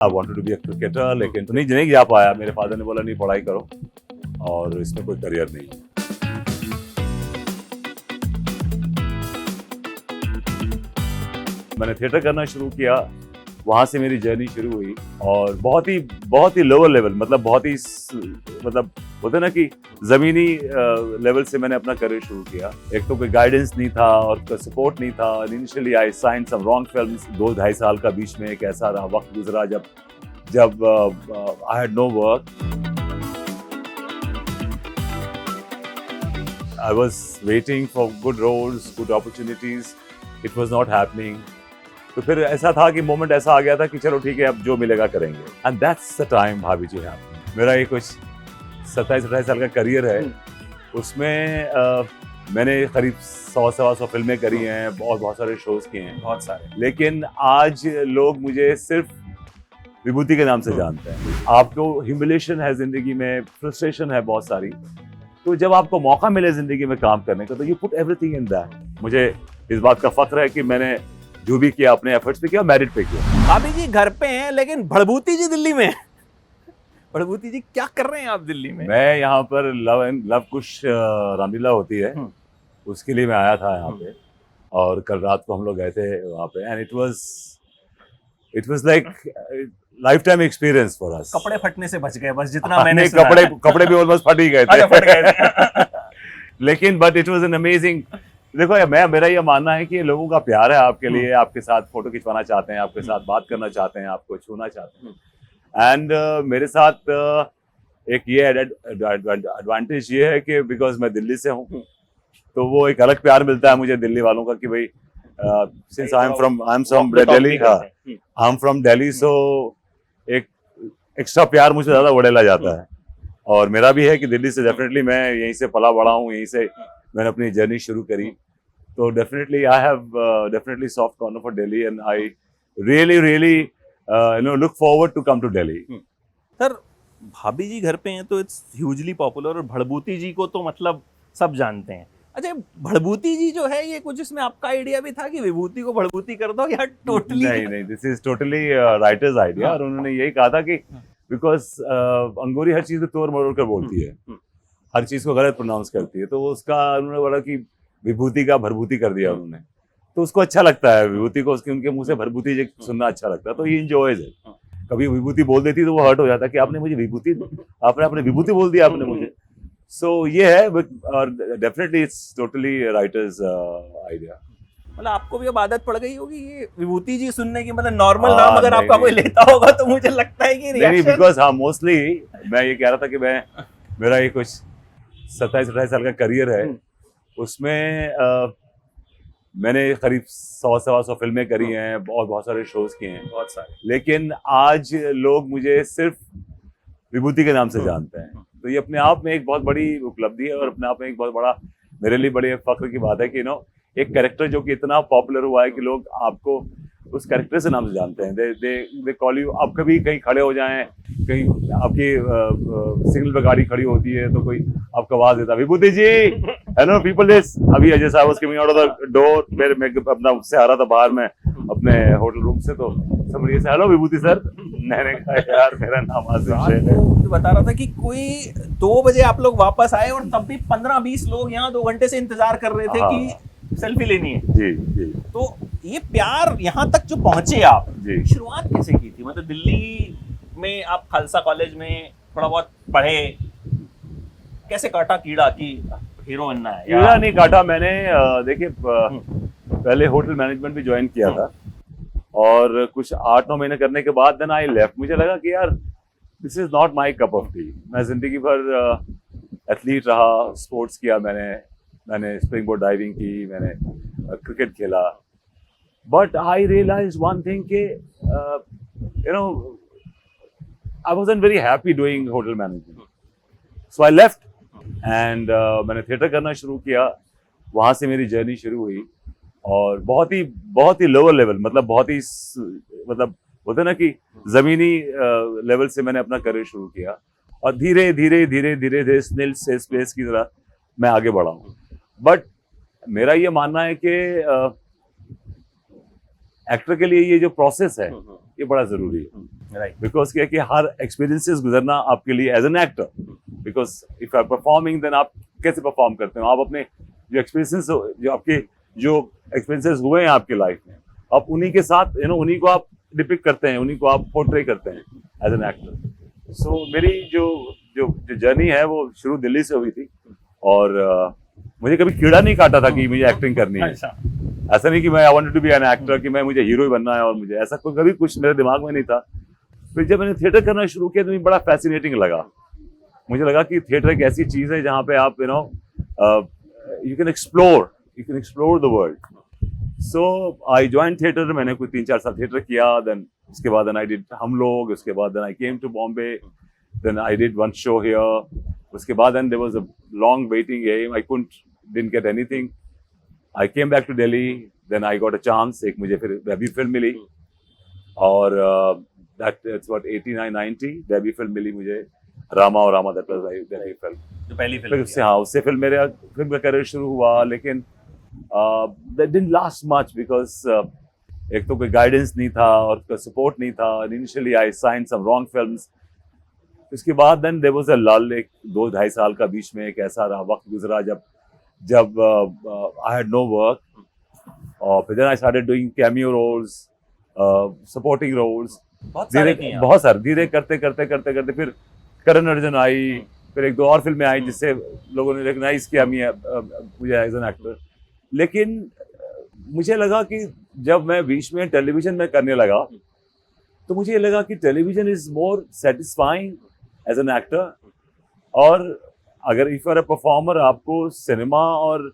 I wanted to be a cricketer, लेकिन तो नहीं जा पाया। मेरे फादर ने बोला नहीं, पढ़ाई करो और इसमें कोई करियर नहीं है। मैंने थिएटर करना शुरू किया, वहाँ से मेरी जर्नी शुरू हुई और बहुत ही लोअर लेवल, मतलब बहुत ही मतलब होता है ना कि ज़मीनी लेवल से मैंने अपना करियर शुरू किया। एक तो कोई गाइडेंस नहीं था और सपोर्ट नहीं था। Initially I sign some wrong films. 2-2.5 साल का बीच में एक ऐसा वक्त गुजरा जब I had no work. I was waiting for good roles, good opportunities. It was not happening. तो फिर ऐसा था कि मोमेंट ऐसा आ गया था कि चलो ठीक है, अब जो मिलेगा करेंगे। And that's the time Bhabhi जी है। मेरा ये कुछ 27-28 साल का करियर है, उसमें मैंने करीब 100-125 फिल्में करी हैं, बहुत सारे शोज किए हैं, बहुत सारे। लेकिन आज लोग मुझे सिर्फ विभूति के नाम से जानते हैं। आपको ह्यूमिलेशन है जिंदगी में, फ्रस्ट्रेशन है बहुत सारी, तो जब आपको मौका मिले जिंदगी में काम करने का तो you put everything in that. मुझे इस बात का फख्र है कि मैंने जो भी किया अपने एफर्ट्स पे किया, मेरिट पे किया। भाभी जी घर पे हैं लेकिन भड़भूति जी दिल्ली में। भड़भूति जी क्या कर रहे हैं आप दिल्ली में? मैं यहाँ पर लव कुश रामलीला होती है, उसके लिए मैं आया था यहाँ पे और कल रात को हम लोग गए थे वहाँ पे। And it was like life time experience for us. कपड़े फटने से बच गए बस, जितना मैंने सुना कपड़े भी ऑलमोस्ट फट ही गए थे। फट गए थे। लेकिन but it was an amazing. देखो मेरा ये मानना है कि लोगों का प्यार है आपके लिए, आपके साथ फोटो खिंचवाना चाहते हैं, आपके साथ बात करना चाहते हैं, आपको छूना चाहते हैं। एंड मेरे साथ एक ये एडवांटेज ये है कि बिकॉज मैं दिल्ली से हूँ, तो वो एक अलग प्यार मिलता है मुझे दिल्ली वालों का कि भाई since I am from Delhi, I am from Delhi, so एक एक्स्ट्रा प्यार मुझे ज्यादा उड़ेला जाता है। और मेरा भी है कि दिल्ली से डेफिनेटली मैं यहीं से पला बड़ा हूँ, यहीं से मैंने अपनी जर्नी शुरू करी, तो definitely I have definitely soft corner for Delhi and I really look forward to come to Delhi. Sir Bhabhi ji घर पे हैं तो इट्स ह्यूजली पॉपुलर, और भड़भूति जी को तो मतलब सब जानते हैं। अच्छा, भड़भूती जी जो है, ये कुछ इसमें आपका आइडिया भी था कि विभूति को भड़भूति कर दो या टोटली? नहीं, this is totally writers idea. और उन्होंने यही कहा था कि बिकॉज अंगूरी हर चीज को तोड़ मरोड़ कर बोलती है, हर चीज को गलत प्रोनाउंस करती है, तो उसका उन्होंने बोला कि विभूति का भड़भूति कर दिया उन्होंने, तो उसको अच्छा लगता है विभूति को, उसके उनके मुंह से भड़भूति सुनना अच्छा लगता है, तो ही एंजॉयज है। कभी विभूति बोल देती तो वो हर्ट हो जाता है कि आपने मुझे विभूति, आपने विभूति बोल दिया आपने मुझे। So ये है, और definitely it's totally writer's idea। मतलब आपको भी अब आदत पड़ गई होगी ये विभूति जी सुनने की, मतलब नॉर्मल नाम अगर आपका कोई लेता होगा तो मुझे लगता है कि नहीं, बिकॉज हाँ मोस्टली मैं ये कह रहा था कि मेरा ये कुछ 27-28 साल का करियर है, उसमें मैंने करीब 100-125 फिल्में करी हैं, बहुत सारे शोज किए हैं, बहुत सारे। लेकिन आज लोग मुझे सिर्फ विभूति के नाम से जानते हैं, तो ये अपने आप में एक बहुत बड़ी उपलब्धि है और अपने आप में एक बहुत बड़ा मेरे लिए बड़े फख्र की बात है कि एक कैरेक्टर जो कि इतना पॉपुलर हुआ है कि लोग आपको उस कैरेक्टर से नाम से जानते हैं। They call you. आप कभी कहीं खड़े हो जाएं, कहीं आपकी सिग्नल पे गाड़ी खड़ी होती है तो कोई आपको आवाज देता है, विभूति जी, हेलो पीपल दिस। अभी जैसे I was coming out of the door, मैं अपना उससे आ रहा था बाहर में अपने होटल रूम से, तो समझिए हेलो विभूति सर। मैंने कहा यार मेरा नाम आसिफ है। बता रहा था कि कोई 2 बजे आप लोग वापस आए और तब भी 15-20 लोग यहाँ 2 घंटे से इंतजार कर रहे थे कि सेल्फी लेनी है। जी। तो ये प्यार यहाँ तक जो पहुंचे आप, शुरुआत कैसे की थी? मतलब दिल्ली में आप खालसा कॉलेज में थोड़ा बहुत पढ़े, कैसे काटा कीड़ा की हीरो बनना है? कीड़ा नहीं काटा मैंने। देखिए पहले होटल मैनेजमेंट भी ज्वाइन किया था और कुछ 8-9 महीने करने के बाद देन आई लेफ्ट। मुझे लगा कि यार this is not my cup of T. मैं जिंदगी भर एथलीट रहा, स्पोर्ट्स किया, मैंने स्प्रिंग बोर्ड डाइविंग की, मैंने क्रिकेट खेला, but I realise one thing कि I wasn't very happy doing hotel management, so I left and मैंने थिएटर करना शुरू किया। वहाँ से मेरी जर्नी शुरू हुई और बहुत ही लोअर लेवल, मतलब मतलब होता है ना कि जमीनी लेवल से मैंने अपना करियर शुरू किया और धीरे धीरे स्नेल से स्पेस की तरह मैं आगे बढ़ा हूँ। बट मेरा ये मानना है कि एक्टर के लिए ये जो प्रोसेस है, ये बड़ा जरूरी है, राइट, बिकॉज क्या है कि हर एक्सपीरियंसेस गुजरना आपके लिए as an actor, because if you are performing then आप कैसे परफॉर्म करते हो, आप अपने जो एक्सपीरियंसेस जो आपके जो एक्सपीरियंसेस हुए हैं आपकी लाइफ में, आप उन्हीं के साथ उन्हीं को आप डिपिक्ट करते हैं, उन्हीं को आप पोर्ट्रे करते हैं एज एन एक्टर। सो मेरी जो जो जो जर्नी है वो शुरू दिल्ली से हुई थी, और मुझे कभी कीड़ा नहीं काटा था कि मुझे एक्टिंग करनी है। ऐसा नहीं कि मैं I wanted to be an actor, कि मैं मुझे हीरो ही बनना है, और मुझे ऐसा कभी कुछ मेरे दिमाग में नहीं था। फिर जब मैंने थिएटर करना शुरू किया तो मुझे बड़ा फैसिनेटिंग लगा। मुझे लगा कि थिएटर एक ऐसी चीज है जहाँ पे आप you can explore the world. So I join theatre, मैंने कोई 3-4 साल थिएटर किया, देन उसके बाद आई डिड हम लोग, उसके बाद I came to Bombay, then I did one show here, उसके बाद there was a long waiting game, I didn't get anything. I came back to Delhi, then I got a chance, एक मुझे फिर debut film मिली, और that's what 89-90 debut film मिली मुझे, रामा और Rama, that was my debut film, जो पहली फिर film उससे उससे फिर मेरा फिल्म का करियर शुरू हुआ, लेकिन that didn't last much because एक तो कोई गाइडेंस नहीं था और कोई सपोर्ट नहीं था। Initially I signed some wrong films, उसके बाद then there was a lull, एक 2-2.5 साल का बीच में एक ऐसा रहा वक्त गुजरा जब I had no work, और फिर then I started doing cameo roles, supporting roles, बहुत सारे किए आप। बहुत सारे धीरे करते फिर करण अर्जुन आई, फिर 1-2 और फिल्में आई जिससे लोगों ने रिकॉग्नाइज किया मुझे एज एन एक्टर। लेकिन मुझे लगा कि जब मैं बीच में टेलीविजन में करने लगा तो मुझे लगा कि television is more satisfying as an actor, और अगर if you are a performer, आपको सिनेमा और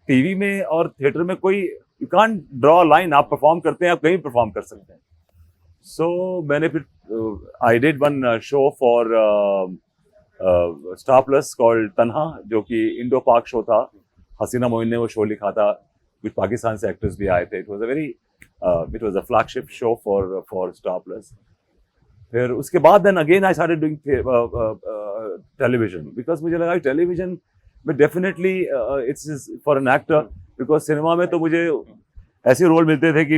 टीवी में और थिएटर में कोई यू कांट ड्रॉ लाइन, आप परफॉर्म करते हैं, आप कहीं परफॉर्म कर सकते हैं। सो मैंने फिर आई did one show for Star plus called तन्हा, जो कि इंडो पाक शो था। हसीना मोइन ने वो शो लिखा था, कुछ पाकिस्तान से एक्टर्स भी आए थे। It was a flagship show for Star Plus. फिर उसके बाद then again I started doing television, because मुझे लगा टेलीविजन में definitely it's for an actor, because cinema में तो मुझे ऐसे रोल मिलते थे कि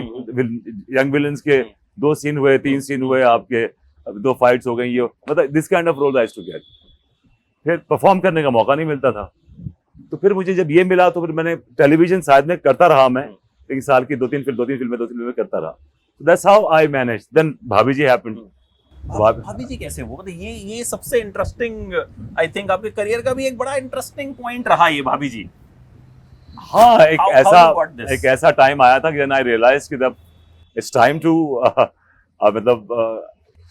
यंग विलन्स के 2 सीन हुए, 3 सीन हुए, आपके 2 फाइट्स हो गई, ये मतलब this kind of role I to get. फिर परफॉर्म करने का मौका नहीं मिलता था, तो फिर मुझे जब ये मिला तो फिर मैंने टेलीविजन शायद में करता रहा मैं, लेकिन साल की 2-3 फिल्में करता रहा। That's how I manage. Then Bhabhi ji happened. भाभी जी कैसे वो, मतलब ये सबसे इंटरेस्टिंग, आई थिंक आपके करियर का भी एक बड़ा इंटरेस्टिंग पॉइंट रहा ये भाभी जी। हाँ, एक ऐसा टाइम आया था कि आई रियलाइज कि जब इट्स टाइम टू मतलब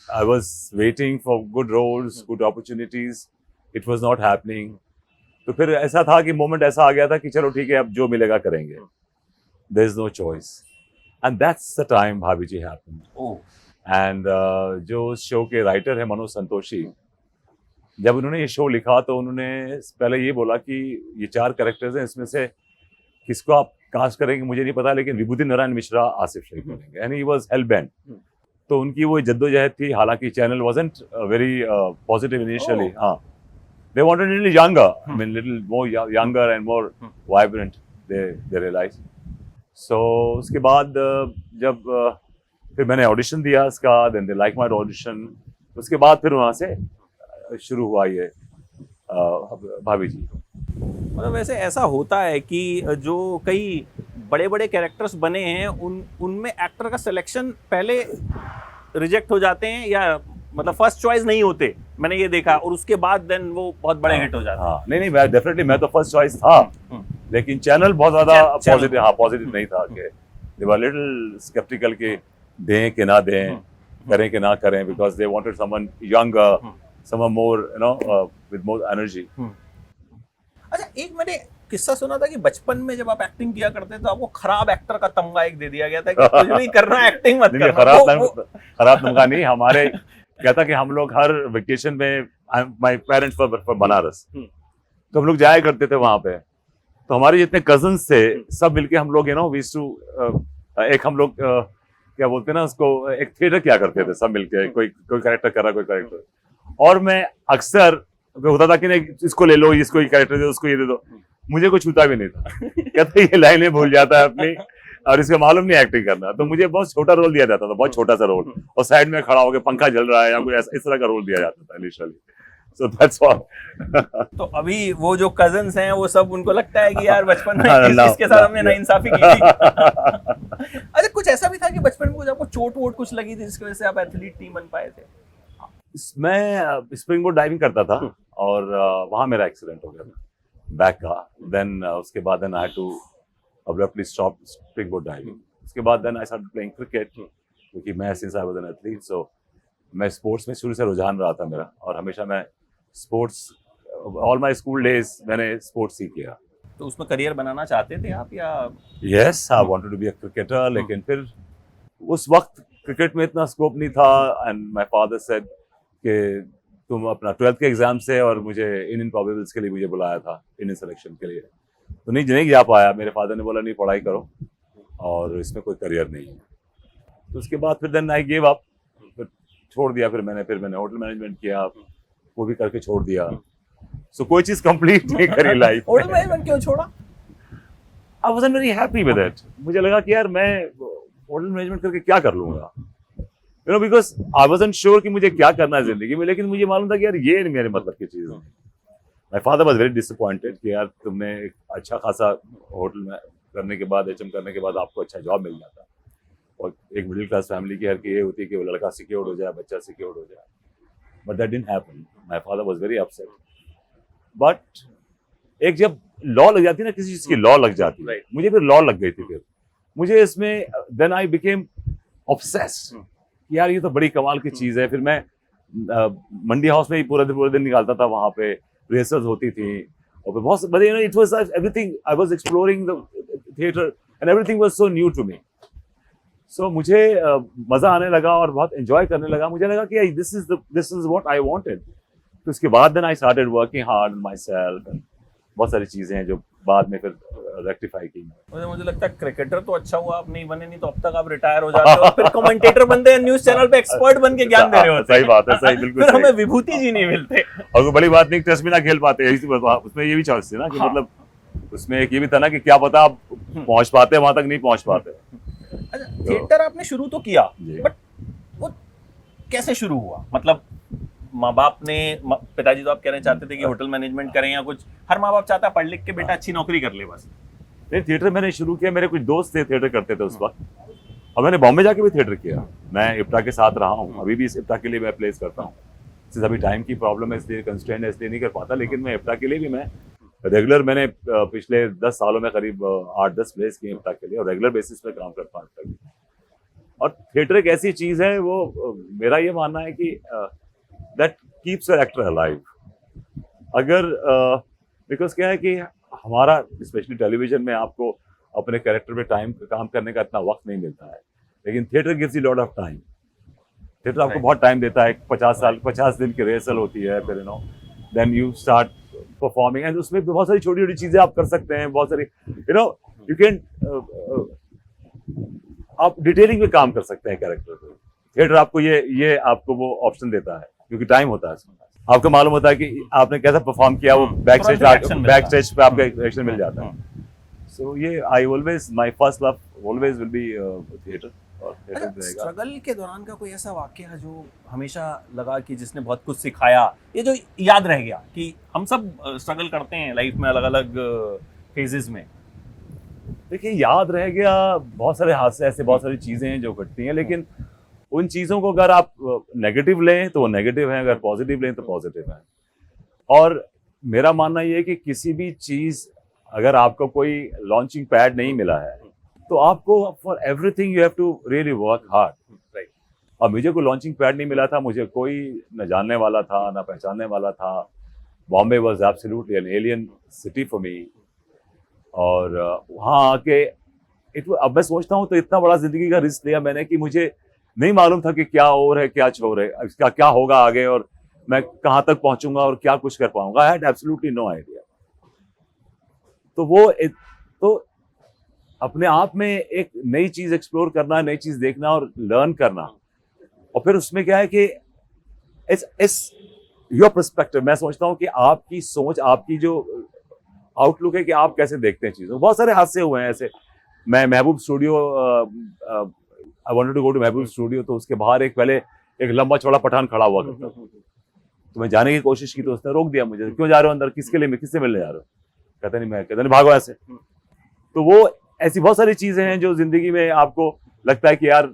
I was waiting for good roles, good opportunities, it was not happening. तो फिर ऐसा था कि मोमेंट ऐसा आ गया था कि चलो ठीक है, अब जो मिलेगा करेंगे, there is no choice, and that's the time Bhabhi ji happened. And जो शो के राइटर है मनोज संतोषी, जब उन्होंने ये शो लिखा तो उन्होंने पहले ये बोला कि ये 4 कैरेक्टर्स हैं, इसमें से किसको आप कास्ट करेंगे मुझे नहीं पता, लेकिन विभूति नारायण मिश्रा आसिफ शेख करेंगे, and he was hello bent. तो उनकी वो जद्दोजहद थी, हालांकि channel wasn't very positive initially. हाँ, they wanted a little younger, I mean little more younger and more vibrant, they realized. So उसके बाद जब फिर मैंने ऑडिशन दिया इसका, then they liked my audition, उसके बाद फिर वहाँ से शुरू हुआ ये भाभी जी। मतलब वैसे ऐसा होता है कि जो कई बड़े बड़े कैरेक्टर्स बने हैं उनमें एक्टर का सिलेक्शन पहले रिजेक्ट हो जाते हैं, या मतलब फर्स्ट चॉइस नहीं होते, मैंने ये देखा, और उसके बाद देन वो बहुत बड़े हिट हो जाते हैं। हाँ, नहीं मैं डेफिनेटली मैं तो फर्स्ट चॉइस था, लेकिन चैनल बहुत ज्यादा पॉजिटिव नहीं था, कि दे वर लिटिल स्केप्टिकल कि दें कि ना दें, करें कि ना करें, because they wanted someone younger, someone more with more energy. अच्छा, एक मैंने किस्सा सुना था कि बचपन में जब आप एक्टिंग किया करते थे तो आपको खराब एक्टर का तमगा एक दे दिया गया था कि कुछ भी करना, एक्टिंग मत करना। खराब तमगा नहीं, हमारे कहता कि हम लोग हर वेकेशन में, माय पेरेंट्स फॉर बनारस, तो हम लोग जाया करते थे वहां पे। तो हमारे जितने कजन्स थे सब मिलके हम लोग वी टू एक हम लोग क्या बोलते हैं ना उसको, एक थिएटर किया करते थे सब मिलके, कोई कैरेक्टर कर रहा, कोई कैरेक्टर। और मैं अक्सर होता था कि नहीं इसको ले लो, इसको ये कैरेक्टर दे दो, उसको ये दे दो, मुझे कोई छूता भी नहीं था। कहते ये लाइनें भूल जाता है अपनी, और इसका मालूम नहीं एक्टिंग करना, तो मुझे बहुत छोटा रोल दिया जाता था, बहुत छोटा सा रोल, और साइड में खड़ा होकर पंखा जल रहा है या कोई ऐसा इस तरह का रोल दिया जाता था इनिशियली। So that's all. तो अभी वो जो कजन्स हैं वो सब, उनको लगता है कि यार बचपन में No, इसके साथ हमने no. नाइंसाफी की थी। अच्छा, कुछ ऐसा भी था कि बचपन में कुछ आपको चोट वोट कुछ लगी थी जिसकी वजह से आप एथलीट नहीं बन पाए थे? मैं स्प्रिंग बोर्ड डाइविंग करता था और वहां मेरा एक्सीडेंट हो गया था बैक का। देन उसके बाद then I had to abruptly stop springboard diving. उसके बाद then I started playing cricket, क्योंकि मैं since I was an athlete, so मैं स्पोर्ट्स में शुरू से रुझान रहा था मेरा, और हमेशा मैं sports, all my school days मैंने स्पोर्ट्स ही किया। तो उसमें करियर बनाना चाहते थे आप या? Yes, I wanted to be a cricketer, लेकिन फिर उस वक्त क्रिकेट में इतना स्कोप नहीं था, एंड माय फादर सेड कि तुम अपना 12th के एग्जाम से, और मुझे इंडियन प्रोबेबल्स के लिए मुझे बुलाया था, इंडियन सिलेक्शन के लिए, तो नहीं जा पाया। मेरे फादर ने बोला नहीं, पढ़ाई करो और इसमें कोई करियर नहीं है। तो उसके बाद फिर देन आई गिव अप, फिर छोड़ दिया। फिर मैंने होटल मैनेजमेंट किया, वो भी करके छोड़ दिया। सो कोई चीज कंप्लीट नहीं करी लाइफ। होटल मैनेजमेंट क्यों छोड़ा? आई wasn't very happy with it. मुझे लगा कि यार मैं होटल मैनेजमेंट करके क्या कर लूंगा, you know, because I wasn't sure कि मुझे क्या करना है जिंदगी में, लेकिन मुझे मालूम था कि यार ये मेरे मतलब की चीज है। My father was very disappointed कि यार तुमने एक अच्छा खासा होटल में करने के बाद, एचएम करने के बाद आपको अच्छा जॉब मिल जाता, और एक मिडिल क्लास फैमिली की हर की ये होती है कि वो लड़का सिक्योर्ड हो जाए, बच्चा सिक्योर्ड हो जाए, but that didn't happen. My father was very upset. But एक जब लॉ लग जाती है ना, किसी चीज की लॉ लग जाती है, मुझे फिर लॉ लग गई थी। फिर मुझे इसमें देन आई बिकेम ऑब्सेस्ड, यार ये तो बड़ी कमाल की चीज है। फिर मैं मंडी हाउस में ही पूरा दिन निकालता था, वहां पे रिहर्सल्स होती थी, और फिर बहुत बड़े, you know, it was everything, I was exploring the theatre and everything was so new to me. So मुझे मजा आने लगा और बहुत एंजॉय करने लगा। मुझे लगा कि this is what I wanted. तो उसके बाद then I started working hard myself, बहुत सारी चीजें हैं जो बाद में फिर रेक्टिफाई की। मुझे लगता है क्रिकेटर तो अच्छा हुआ आप नहीं बने, नहीं तो अब तक आप रिटायर हो जाते हो, फिर कमेंटेटर बनते हैं, न्यूज चैनल पे एक्सपर्ट बन के ज्ञान दे रहे होते हैं। सही बात है, सही, बिल्कुल। फिर हमें विभूति जी नहीं मिलते। और कोई बड़ी बात नहीं, टेस्ट भी ना खेल पाते, उसमें ये भी चॉइस थी ना कि मतलब उसमें एक ये भी था ना कि क्या पता आप पहुंच पाते, वहां तक नहीं पहुंच पाते। अच्छा, थिएटर आपने शुरू तो किया, बट वो कैसे शुरू हुआ? मतलब माँ बाप ने, पिताजी तो आप कहना चाहते थे कि होटल मैनेजमेंट करें या कुछ, हर माँ बाप चाहता है पढ़ लिख के बेटा अच्छी नौकरी कर ले बस। नहीं, थिएटर मैंने शुरू किया, मेरे कुछ दोस्त थे थिएटर करते थे उस वक्त, और मैंने बॉम्बे जाके भी थिएटर किया। मैं इप्टा के साथ रहा हूँ, अभी भी इस इप्टा के लिए मैं प्लेस करता हूँ। सिर्फ अभी टाइम की प्रॉब्लम है, इसलिए कंस्ट्रेंट है, इसलिए नहीं कर पाता, लेकिन मैं इप्टा के लिए भी मैं रेगुलर, मैंने पिछले 10 सालों में करीब 8-10 प्लेस किए इप्टा के लिए, और रेगुलर बेसिस पे काम करता हूँ। और थिएटर एक ऐसी चीज है, वो मेरा ये मानना है कि that keeps your actor alive. अगर बिकॉज क्या है कि हमारा स्पेशली टेलीविजन में आपको अपने कैरेक्टर पे काम करने का इतना वक्त नहीं मिलता है, लेकिन theatre gives you lot of time. Theatre आपको बहुत टाइम देता है, 50 दिन की रिहर्सल होती है, फिर you know then you start performing, and उसमें बहुत सारी छोटी छोटी चीजें आप कर सकते हैं, बहुत सारी, यू नो, यू कैन, आप डिटेलिंग में काम कर सकते हैं कैरेक्टर पे। थिएटर आपको ये आपको वो ऑप्शन देता है, क्योंकि टाइम होता है इसमें, आपको मालूम होता है कि आपने कैसा परफॉर्म किया, वो बैक स्टेज पे आपका रिएक्शन मिल जाता है। सो ये I always, my first love always will be theatre. Struggle के दौरान का कोई ऐसा वाकया जो हमेशा लगा कि जिसने बहुत कुछ सिखाया, ये जो याद रह गया? कि हम सब स्ट्रगल करते हैं लाइफ में अलग अलग फेजेस में। देखिए, याद रह गया, बहुत सारे हादसे ऐसे, बहुत सारी चीजें हैं जो घटती हैं, लेकिन उन चीजों को अगर आप नेगेटिव लें तो वो नेगेटिव है, अगर पॉजिटिव लें तो पॉजिटिव है। और मेरा मानना ये है कि किसी भी चीज, अगर आपको कोई लॉन्चिंग पैड नहीं मिला है, तो आपको for everything you have to really work hard. और मुझे कोई लॉन्चिंग पैड नहीं मिला था, मुझे कोई न जानने वाला था न पहचानने वाला था। Bombay was absolutely an alien city for me. और वहाँ आके अब मैं सोचता हूँ तो इतना बड़ा जिंदगी का रिस्क लिया मैंने कि मुझे नहीं मालूम था कि क्या हो रहा है, क्या छोड़ रहे, इसका क्या होगा आगे, और मैं कहाँ तक पहुंचूंगा और क्या कुछ कर पाऊंगा। I had absolutely no idea. तो वो तो अपने आप में एक नई चीज एक्सप्लोर करना, नई चीज देखना और लर्न करना, और फिर उसमें क्या है कि इट्स योर पर्सपेक्टिव। मैं सोचता हूँ कि आपकी सोच, आपकी जो आउटलुक है कि आप कैसे देखते हैं चीजों। बहुत सारे हादसे हुए हैं ऐसे, मैं Mehboob studio, I wanted to go to Mehboob studio, तो उसके बाहर एक पहले एक लंबा चौड़ा पठान खड़ा हुआ करता था। तो मैं जाने की कोशिश की तो उसने रोक दिया मुझे, क्यों जा रहे हो अंदर, किसके लिए, किससे मिलने जा रहे हो? कहता नहीं, मैं कहता नहीं, भागो ऐसे। तो वो ऐसी बहुत सारी चीजें हैं जो जिंदगी में आपको लगता है कि यार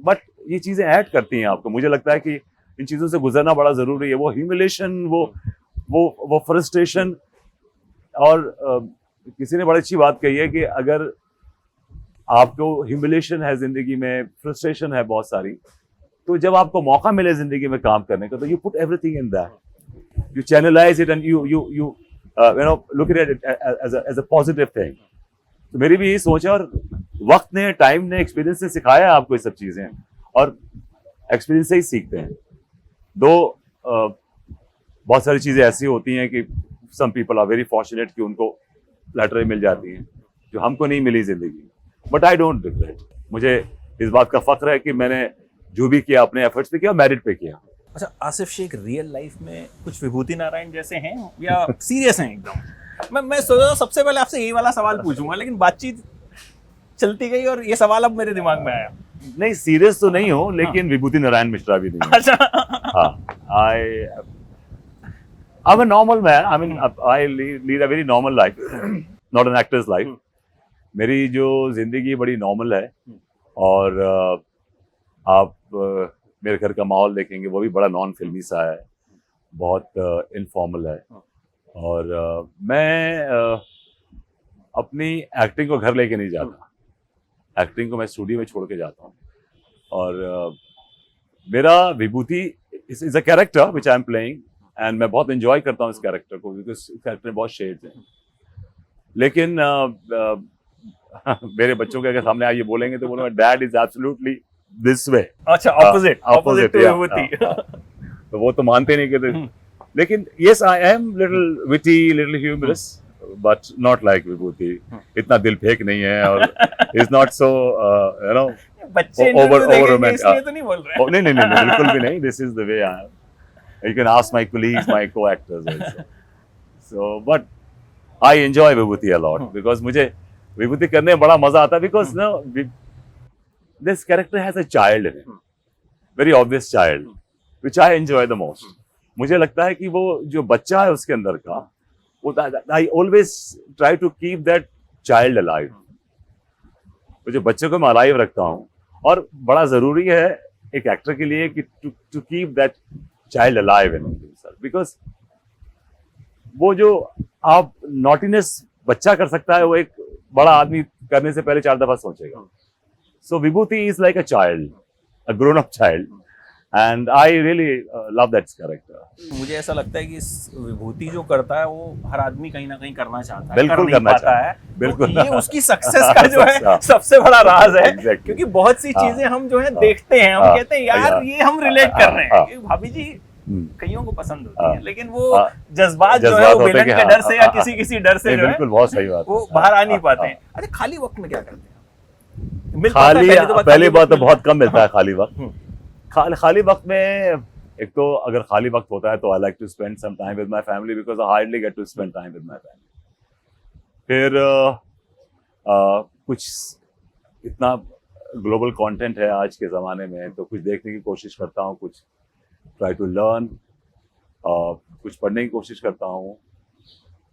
बट ये चीजें ऐड करती हैं आपको। मुझे लगता है कि इन चीजों से गुजरना बड़ा जरूरी है। वो ह्यूमिलेशन, वो फ्रस्ट्रेशन, और किसी ने बड़ी अच्छी बात कही है कि अगर आपको ह्यूमिलेशन है जिंदगी में, फ्रस्ट्रेशन है बहुत सारी, तो जब आपको मौका मिले जिंदगी में काम करने का, तो you put everything in that, you channelise it and you look at it as a positive thing. तो मेरी भी यही सोच है, और वक्त ने, टाइम ने, एक्सपीरियंस ने सिखाया है आपको ये सब चीजें, और एक्सपीरियंस से ही सीखते हैं। बहुत सारी चीजें ऐसी होती हैं कि some people are very fortunate कि उनको लैटरें मिल जाती हैं जो हमको नहीं मिली जिंदगी। But I don't regret. मुझे इस बात का फख्र है कि मैंने जो भी किया अपने एफर्ट्स पे किया, मेरिट पे किया। अच्छा, आसिफ शेख रियल लाइफ में कुछ विभूति नारायण जैसे हैं या सीरियस हैं एकदम? मैं सोच रहा था सबसे पहले आपसे यही वाला सवाल पूछूंगा, लेकिन बातचीत चलती गई और ये सवाल अब मेरे दिमाग में आया। नहीं, सीरियस तो नहीं हो, लेकिन विभूति नारायण मिश्रा भी नहीं। अच्छा। हाँ, I'm a normal man. I mean, I lead a very normal life, not an actor's life. मेरी जो जिंदगी बड़ी नॉर्मल है, और आप मेरे घर का माहौल देखेंगे, वो भी बड़ा नॉन फिल्मी सा है, बहुत इनफॉर्मल है। और मैं अपनी एक्टिंग को घर लेके नहीं जाता। एक्टिंग को मैं स्टूडियो में छोड़ के जाता हूँ। और मेरा Vibhuti is a character which I am playing, and मैं बहुत एंजॉय करता हूँ इस कैरेक्टर को, बिकॉज इस कैरेक्टर में बहुत शेड्स हैं। लेकिन मेरे बच्चों के अगर सामने आइए बोलेंगे तो बोलूँगा dad is absolutely this way. अच्छा, ऑपोजिट टू विभूति। तो वो तो मानते नहीं कि, लेकिन yes, I am little witty, little humorous, but not like Vibhuti. इतना दिल फेंक नहीं है, और इज नॉट सो बच्चे ओवर इसलिए तो नहीं बोल रहे। नहीं, बिल्कुल भी नहीं। This is the way I am. You can ask my colleagues, my co-actors also. So, but I enjoy Vibhuti a lot because मुझे विभूति करने में बड़ा मजा आता है, because this character has a child in it, very obvious child, which I enjoy the most. मुझे लगता है कि वो जो बच्चा है उसके अंदर का, वो I always try to keep that child alive. वो जो बच्चे को मैं alive रखता हूँ, और बड़ा जरूरी है एक एक्टर के लिए कि to keep that child alive in himself, because वो जो आप नॉटीनेस बच्चा कर सकता है, वो एक बड़ा आदमी करने से पहले 4 दफा सोचेगा। So Vibhuti is like a child, a grown up child, and I really love that character. मुझे ऐसा लगता है कि इस विभूति जो करता है वो हर आदमी कहीं ना कहीं करना चाहता है, बिल्कुल करना चाहता है, बिल्कुल। तो ये उसकी सक्सेस का जो है सबसे बड़ा राज है। Exactly. क्योंकि बहुत सी चीजें हम जो है देखते हैं, हम कहते हैं यार ये हम रिलेट कर रहे हैं, भाभी जी कईयों को पसंद होती है, लेकिन वो जज्बात जो है वो विलन के डर से या किसी डर से जो है, बिल्कुल, बहुत सही बात, वो बाहर आ नहीं पाते हैं। अच्छा, खाली वक्त में क्या करते हैं? पहली बात तो बहुत कम मिलता है खाली वक्त। खाली वक्त में एक तो अगर खाली वक्त होता है तो I like to spend some time with my family, because I hardly get to spend time with my family. फिर कुछ इतना ग्लोबल कंटेंट है आज के ज़माने में, तो कुछ देखने की कोशिश करता हूँ, कुछ ट्राई टू लर्न, कुछ पढ़ने की कोशिश करता हूँ,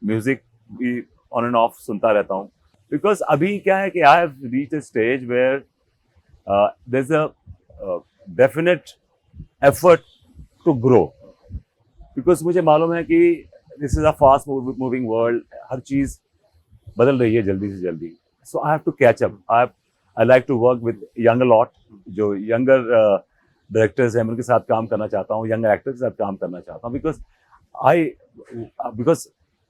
म्यूजिक भी ऑन एंड ऑफ सुनता रहता हूँ। बिकॉज अभी क्या है कि I have reached a stage where there is a definite effort to grow, because मुझे मालूम है कि this is a fast moving world, हर चीज़ बदल रही है जल्दी से जल्दी। So I have to catch up. I like to work with younger lot, जो यंगर डायरेक्टर्स हैं, उनके साथ काम करना चाहता हूँ, यंगर एक्टर्स के साथ काम करना चाहता हूँ, because I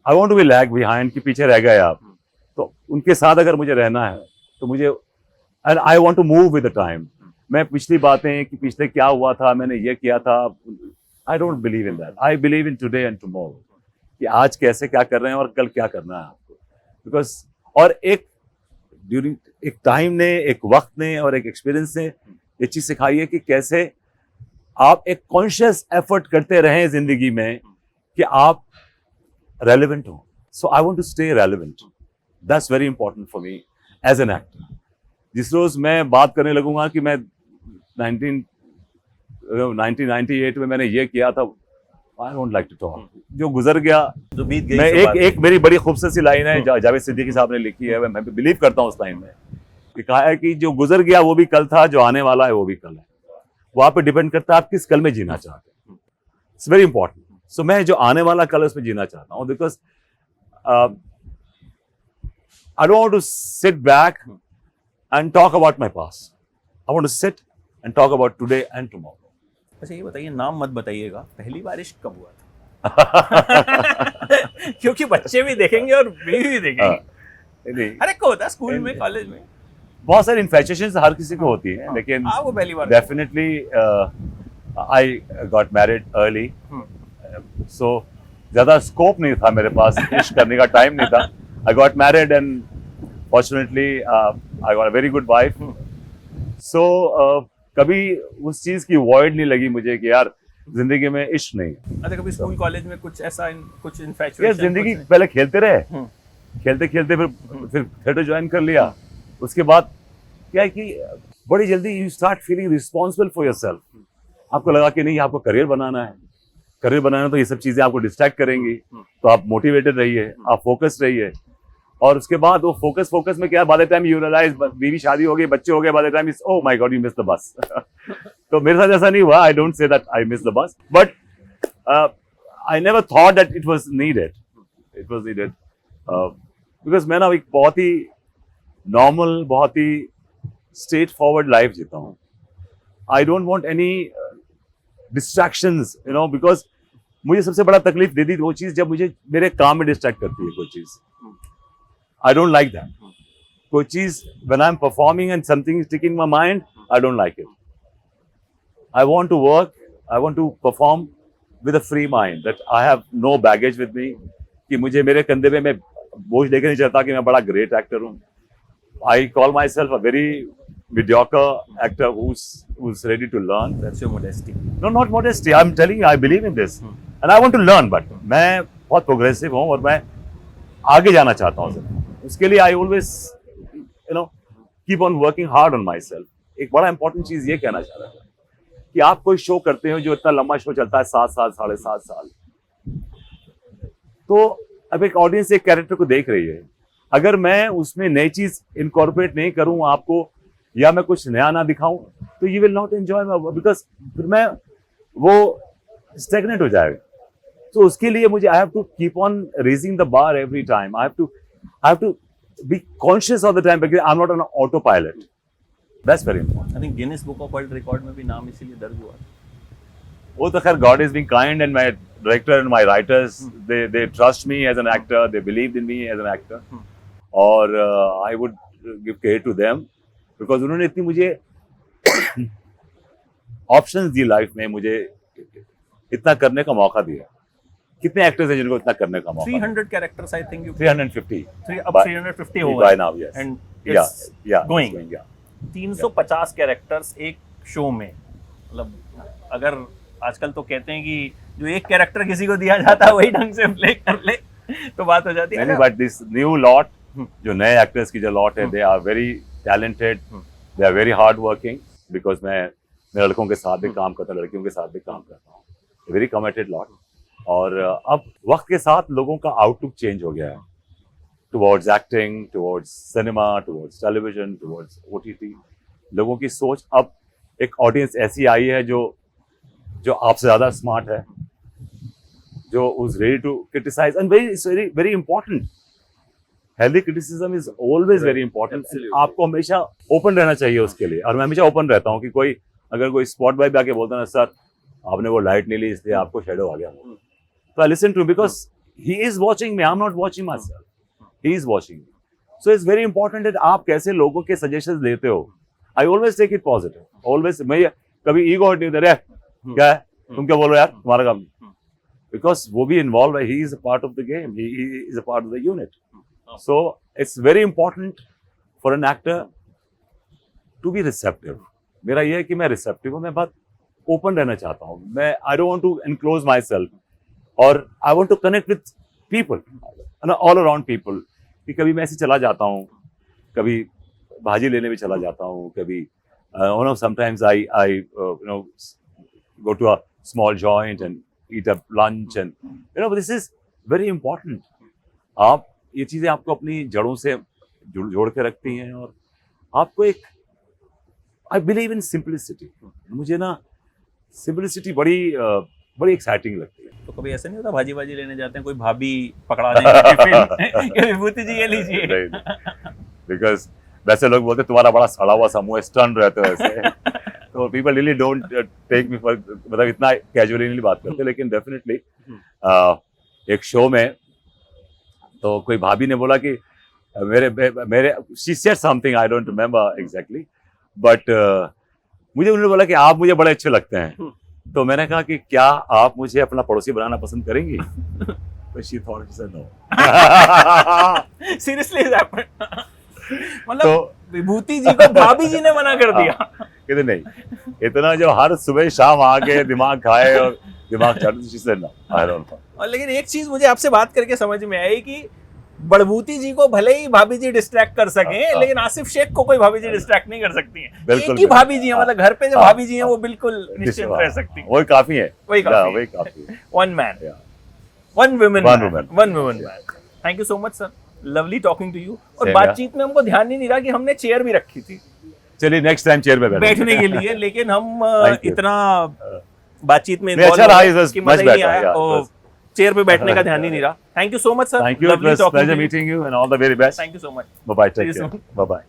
want to be lag behind, कि पीछे रह गए आप। तो उनके साथ अगर मुझे रहना है तो मुझे, and I want to move with the time. मैं पिछली बातें कि पिछले क्या हुआ था, मैंने ये किया था, I don't believe in that. I believe in today and tomorrow, कि आज कैसे क्या कर रहे हैं और कल क्या करना है आपको। बिकॉज और एक टाइम ने, एक वक्त ने और एक एक्सपीरियंस ने ये चीज सिखाई है कि कैसे आप एक कॉन्शियस एफर्ट करते रहें जिंदगी में कि आप रेलेवेंट हो। So I want to stay relevant, that's very important for me, as an actor. जिस रोज मैं बात करने लगूंगा कि मैं 1998 में मैंने ये किया था, I don't like to talk. जो गुजर गया, जो बीत गई मैं सो बात एक मेरी बड़ी खूबसूरत सी लाइन है जावेद सिद्दीकी साहब ने लिखी है, मैं बिलीव करता हूँ उस लाइन में, कि कहा है कि जो गुजर गया वो भी कल था, जो आने वाला है वो भी कल है। वो आप पे डिपेंड करता है आप किस कल में जीना चाहते हैं। It's very important. सो मैं जो आने वाला कल है उसमें जीना चाहता हूँ, because I don't want to sit back and talk about my past. I want to sit and talk about today and tomorrow. अच्छा ये बताइए, नाम मत बताइएगा, पहली बारिश कब हुआ था? क्योंकि बच्चे भी देखेंगे और बीवी भी देखेंगे। हर एक को होता है, स्कूल में, कॉलेज में बहुत सारी इन्फेचुएशन हर किसी को होती है, लेकिन वो पहली बार definitely I got married early, so ज्यादा स्कोप नहीं था मेरे पास, इश्क करने का टाइम नहीं था। I got married and fortunately I got a very good wife. So कभी उस चीज की वॉइड नहीं लगी मुझे कि यार जिंदगी में इश्क नहीं है। अच्छा कभी स्कूल कॉलेज में कुछ ऐसा कुछ यार इन्फैचुएशन? जिंदगी पहले खेलते रहे, खेलते खेलते फिर थिएटर ज्वाइन कर लिया। उसके बाद क्या है कि बड़ी जल्दी you start feeling responsible for yourself. आपको लगा कि नहीं आपको करियर बनाना है, करियर बनाना, तो ये सब चीजें आपको डिस्ट्रैक्ट करेंगी, तो आप मोटिवेटेड रहिए, आप फोकस्ड रहिए। और उसके बाद वो फोकस में क्या, by the time you realise बीवी शादी हो गई, बच्चे हो गए, by the time is oh my god you miss the bus. तो मेरे साथ ऐसा नहीं हुआ, I don't say that I miss the bus, but I never thought that it was needed, because मैं ना एक बहुत ही नॉर्मल, बहुत ही स्ट्रेट फॉरवर्ड लाइफ जीता हूँ। आई don't want any distractions, you know, because मुझे सबसे बड़ा तकलीफ देती वो चीज जब मुझे मेरे काम में डिस्ट्रैक्ट करती है कोई चीज। I don't like that. कोई चीज when I'm performing and something is sticking in my mind, I don't like it. I want to work, I want to perform with a free mind, that I have no baggage with me, कि मुझे मेरे कंधे पे मैं बोझ लेकर नहीं चलता कि मैं बड़ा ग्रेट एक्टर हूँ। I call myself a very mediocre actor who's ready to learn. That's your modesty. No, not modesty. I'm telling you, I believe in this, and I want to learn. But मैं बहुत progressive हूँ और मैं आगे जाना चाहता हूँ। उसके लिए I always you know keep on working hard on my self. एक बड़ा इंपॉर्टेंट चीज ये कहना चाह रहा था कि आप कोई शो करते हो जो इतना लंबा शो चलता है, 7 साल, 7.5 साल, तो अब एक ऑडियंस एक कैरेक्टर को देख रही है, अगर मैं उसमें नई चीज इनकॉर्पोरेट नहीं करूं आपको, या मैं कुछ नया ना दिखाऊं, तो you will not enjoy, because फिर मैं वो स्टेगनेट हो जाएगा। तो उसके लिए मुझे I have to keep on raising the bar every time. I have to be conscious all the time because I'm not on autopilot. That's very important. I think Guinness Book of World Record में भी नाम इसीलिए दर्ज हुआ। वो तो खैर God is being kind and my director and my writers they trust me as an actor, they believed in me as an actor, और I would give credit to them because उन्होंने इतनी मुझे options दी life में, मुझे इतना करने का मौका दिया। कितने एक्टर्स हैं जिनको इतना करने का मौका? 300 कैरेक्टर्स आई थिंक। 350 अब 350 हो गए by now, yes. And it's going. Yeah. 350 characters एक शो में, मतलब अगर आजकल तो कहते हैं कि जो एक कैरेक्टर किसी को दिया जाता है वही ढंग से प्ले कर ले तो बात हो जाती है। बट दिस न्यू लॉट, जो नए एक्टर्स की जो लॉट है, they are very talented, they are very hard working, because मैं लड़कों के साथ भी काम करता हूँ, लड़कियों के साथ भी काम करता हूँ, वेरी कमिटेड लॉट। और अब वक्त के साथ लोगों का आउटलुक चेंज हो गया है towards acting, towards cinema, towards television, towards OTT। लोगों की सोच, अब एक ऑडियंस ऐसी आई है जो आपसे ज्यादा स्मार्ट है, जो was ready to criticise, and very very important. Healthy criticism is always very important. आपको हमेशा ओपन रहना चाहिए उसके लिए, और मैं हमेशा ओपन रहता हूँ कि अगर कोई स्पॉट बॉय भी आके बोलता ना, सर आपने वो लाइट नहीं ली इसलिए आपको शेडो आ गया, तो I listen to, because he is watching me, I am not watching myself, he is watching me. So it's very important that आप कैसे लोगों के सजेशंस लेते हो। I always take it positive, always. मैं कभी ईगो हट नहीं दे रहा, क्या है तुम क्या बोल रहे हो यार, तुम्हारा काम, बिकॉज वो भी इन्वॉल्व है, he is a part of the game, he is a part of the unit. So it's very important for an actor to be receptive. मेरा ये है कि मैं रिसेप्टिव हूँ, मैं बहुत ओपन रहना चाहता हूँ, मैं I don't want to enclose myself, और I want to connect with people, all around people. कि कभी मैं ऐसे चला जाता हूँ कभी भाजी लेने भी चला जाता हूँ, कभी you know sometimes I you know go to a small joint and eat a lunch and you know this is very important. आप ये चीजें आपको अपनी जड़ों से जोड़ के रखती हैं और आपको एक आई बिलीव इन सिंपलिसिटी. मुझे ना सिंपलिसिटी बड़ी एक्साइटिंग लगती है. तो कभी ऐसा नहीं होता भाजी भाजी लेने जाते हैं, कोई भाभी पकड़ा देंगे टिफिन कि विभूति जी ये लीजिए? बिकॉज वैसे लोग बोलते तुम्हारा बड़ा सड़ा हुआ सा मुंह है, स्टन रहते हो ऐसे. तो people really don't take me for, मतलब इतना कैजुअली नहीं बात करते. लेकिन डेफिनेटली एक शो में तो कोई भाभी ने बोला कि मेरे she said something, I don't remember exactly, but मुझे उन्होंने बोला कि आप मुझे बड़े अच्छे लगते हैं. तो मैंने कहा कि क्या आप मुझे अपना पड़ोसी बनाना पसंद करेंगी? तो she thought she said no. Seriously मतलब विभूति जी को भाभी जी ने मना कर दिया? कहते नहीं, इतना जो हर सुबह शाम आके दिमाग खाए और दिमाग चाटे. She said no, I don't know. और लेकिन एक चीज मुझे आपसे बात करके समझ में आई कि बड़भूति जी को भले ही भाभी जी डिस्ट्रैक्ट कर सके, लेकिन आसिफ शेख को कोई भाभी जी डिस्ट्रैक्ट नहीं कर सकती हैं. एक ही भाभी जी है, मतलब घर पे जो भाभी जी हैं वो बिल्कुल निश्चिंत रह सकती हैं. वही काफी है. वही काफी है. One man, one woman. Thank you so much sir, lovely talking to you. और बातचीत में हमको ध्यान ही नहीं रहा कि हमने चेयर भी रखी थी. चलिए नेक्स्ट टाइम चेयर में बैठने के लिए, लेकिन हम इतना बातचीत में अच्छा रहा, चेयर पे बैठने का ध्यान ही नहीं रहा. Thank you so much sir. Thank you. It was pleasure meeting you and all the very best. Thank you so much. Bye bye. See Take you care. soon. Bye bye.